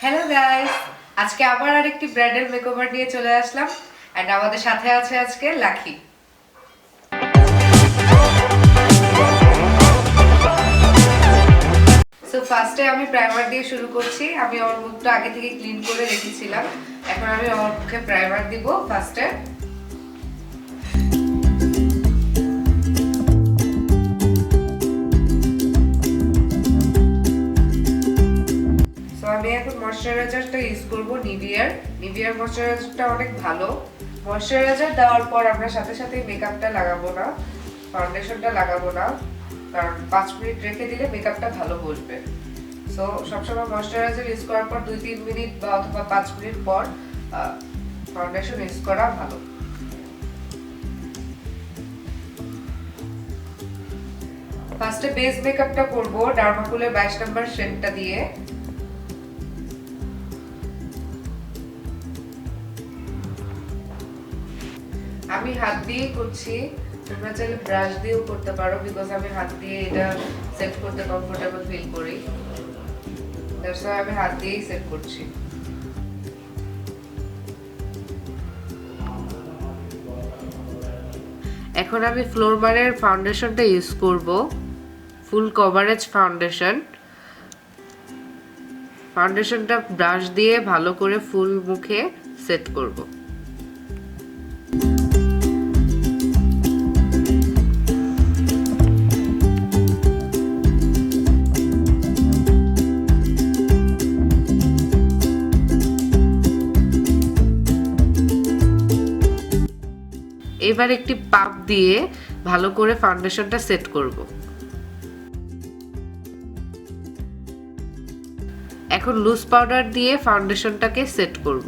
Hello guys, আজকে আবার আরেকটি ব্রাইডাল মেকওভার নিয়ে চলে আসলাম এন্ড আমাদের সাথে আছে আজকে লাকি। সো ফার্স্টে আমি প্রাইমার দিয়ে শুরু করছি। আমি ওর মুখটা আগে থেকে ক্লিন করে রেখেছিলাম, এখন আমি ওর মুখে প্রাইমার দিব ফার্স্টে। আমি এখন ময়শ্চারাইজারটা ইউজ করব নিভিয়ার ময়শ্চারাইজারটা অনেক ভালো। ময়শ্চারাইজার দেওয়ার পর আমরা সাথে সাথে মেকআপটা লাগাবো না, ফাউন্ডেশনটা লাগাবো না, কারণ 5 মিনিট রেখে দিলে মেকআপটা ভালো বসবে। সো সবসময় ময়শ্চারাইজার ইউজ করার পর 2-3 মিনিট বা অথবা 5 মিনিট পর ফাউন্ডেশন ইউজ করা ভালো। ফার্স্টে বেস মেকআপটা করব ডার্মাকুলের 22 নাম্বার শেডটা দিয়ে। আমি হাত দিয়ে করছি, তোমরা চাইলে ব্রাশ দিয়েও করতে পারো, বিকজ আমি হাত দিয়ে এটা সেট করতে কমফোর্টেবল ফিল করি, দ্যাটস ওয়াই আমি হাত দিয়েই সেট করছি। এখন আমি ফ্লোরমারের ফাউন্ডেশনটা ইউজ করব, ফুল কভারেজ ফাউন্ডেশনটা ব্রাশ দিয়ে ভালো করে ফুল মুখে সেট করব। এবার একটি পাপ দিয়ে ভালো করে ফাউন্ডেশনটা সেট করব। এখন লুজ পাউডার দিয়ে ফাউন্ডেশনটাকে সেট করব।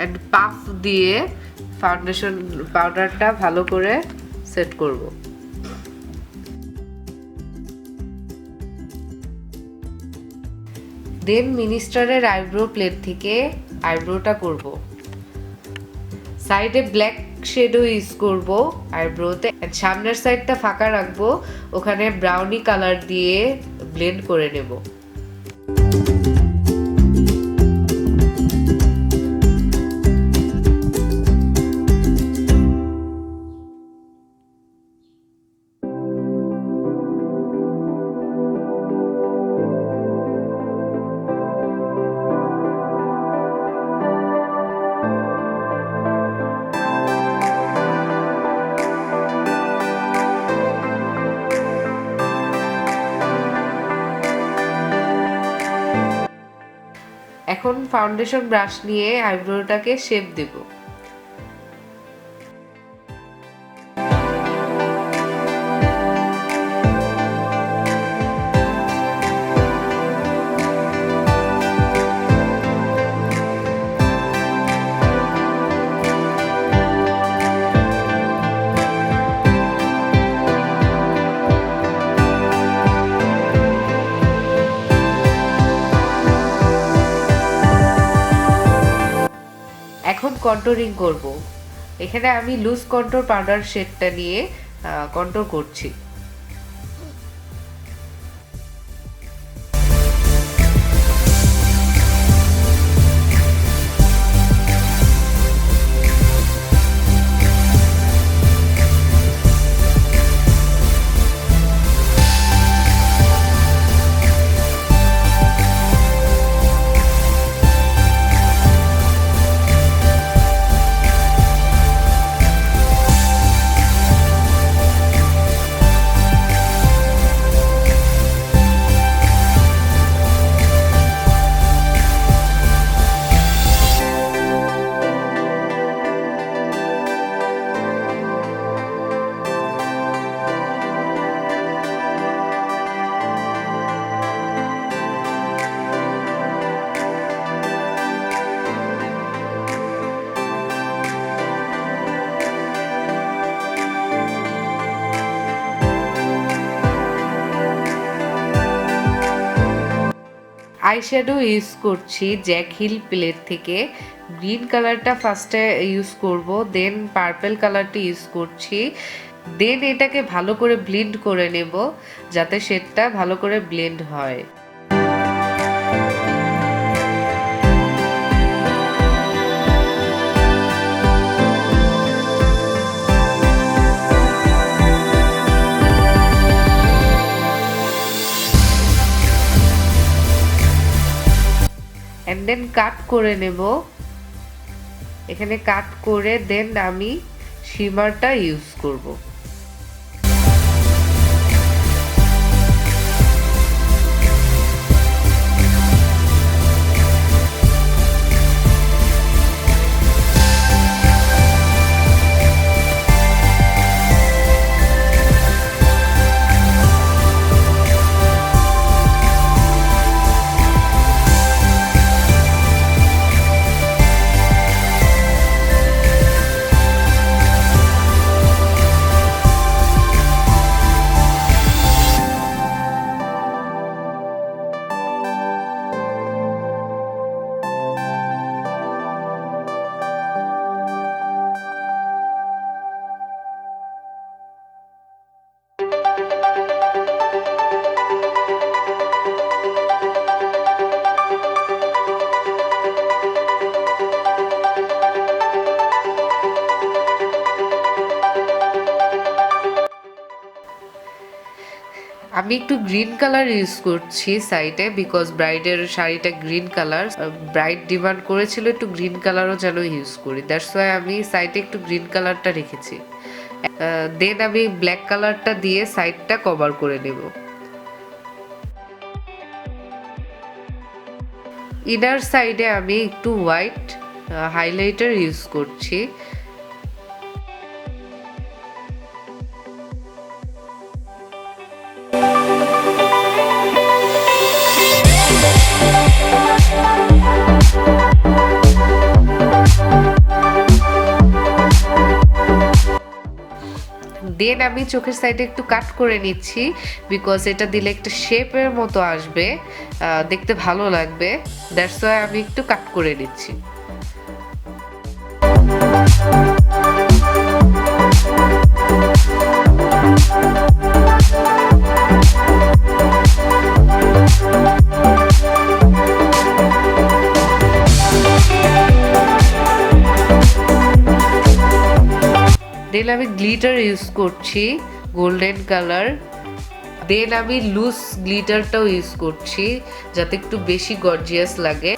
এন্ড পাফ দিয়ে ফাউন্ডেশন পাউডারটা ভালো করে সেট করব। দেন মিনিস্টারের আইব্রো প্লেট থেকে আইব্রোটা করব। সাইডে ব্ল্যাক শেডো ইউজ করব আইব্রোতে, সামনের সাইডটা ফাঁকা রাখবো, ওখানে ব্রাউনি কালার দিয়ে ব্লেন্ড করে নেব। এখন ফাউন্ডেশন ব্রাশ নিয়ে আইব্রোটাকে শেপ দেব। এখন কন্টুরিং করব। এখানে আমি লুজ কন্টুর পাউডার শেডটা নিয়ে কন্টুর করছি। আইশ্যাডো ইউজ করছি জ্যাক হিল প্লেট থেকে। গ্রিন কালারটা ফার্স্টে ইউজ করব, দেন পার্পল কালারটা ইউজ করছি। দেন এটাকে ভালো করে ব্লেন্ড করে নেব যাতে শেডটা ভালো করে ব্লেন্ড হয়। এন্ড দেন কাট করে নেব। এখানে কাট করে দেন আমি শিমারটা ইউজ করব। আমি একটু গ্রিন কালার ইউজ করছি সাইডে, বিকজ ব্রাইডের শাড়িটা গ্রিন কালার। ব্রাইড ডিমান্ড করেছিল একটু গ্রিন কালারও যেন ইউজ করি, দ্যাটস ওয়াই আমি সাইডে একটু গ্রিন কালারটা রেখেছি। দেন আমি ব্ল্যাক কালারটা দিয়ে সাইডটা কভার করে নেব। ইনার সাইডে আমি একটু হোয়াইট হাইলাইটার ইউজ করছি। দেন আমি চোখের সাইডে একটু কাট করে নিচ্ছি, বিকজ এটা দিলে একটা শেপের মতো আসবে, দেখতে ভালো লাগবে, দ্যাটস ওয়াই আমি একটু কাট করে নিচ্ছি। দেন আমি গ্লিটার ইউজ করছি গোল্ডেন কালার। দেন আমি লুজ গ্লিটারটাও ইউজ করছি যাতে একটু বেশি গর্জিয়াস লাগে।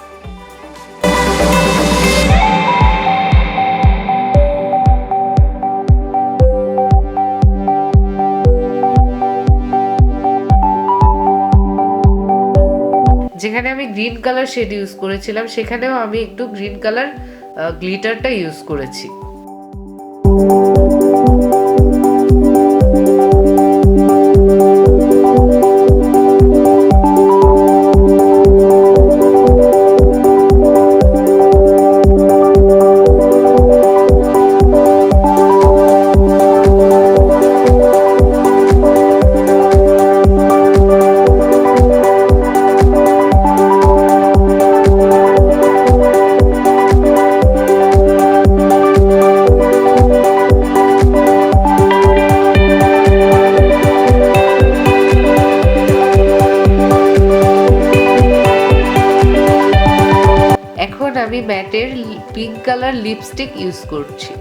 যেখানে আমি গ্রিন কালার শেড ইউজ করেছিলাম সেখানেও আমি একটু গ্রিন কালার গ্লিটারটা ইউজ করেছি। আমি ম্যাটের পিঙ্ক কালার লিপস্টিক ইউজ করছি।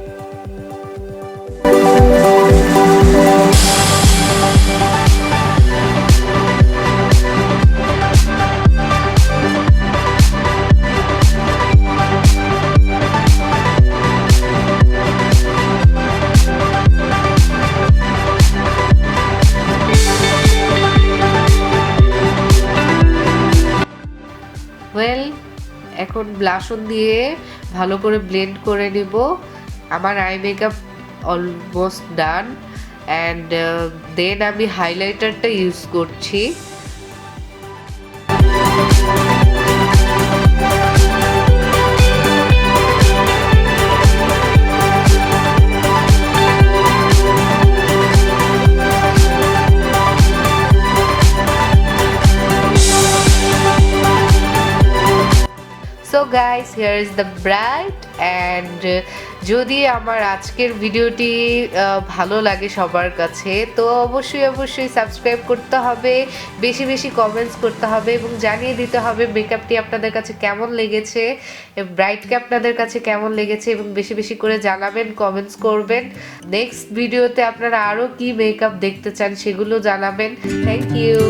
ওয়েল, এখন ব্লাশন দিয়ে ভালো করে ব্লেন্ড করে নিব। আমার eye makeup almost done. And then আমি হাইলাইটারটা ইউজ করছি। So guys, here is the bride and যদি আমার আজকের ভিডিওটি ভালো লাগে সবার কাছে তো অবশ্যই সাবস্ক্রাইব করতে হবে, বেশি বেশি কমেন্টস করতে হবে এবং জানিয়ে দিতে হবে মেকআপটি আপনাদের কাছে কেমন লেগেছে, ব্রাইডকে আপনাদের কাছে কেমন লেগেছে এবং বেশি বেশি করে জানাবেন, কমেন্টস করবেন। নেক্সট ভিডিওতে আপনারা আরও কি মেকআপ দেখতে চান সেগুলো জানাবেন। Thank you.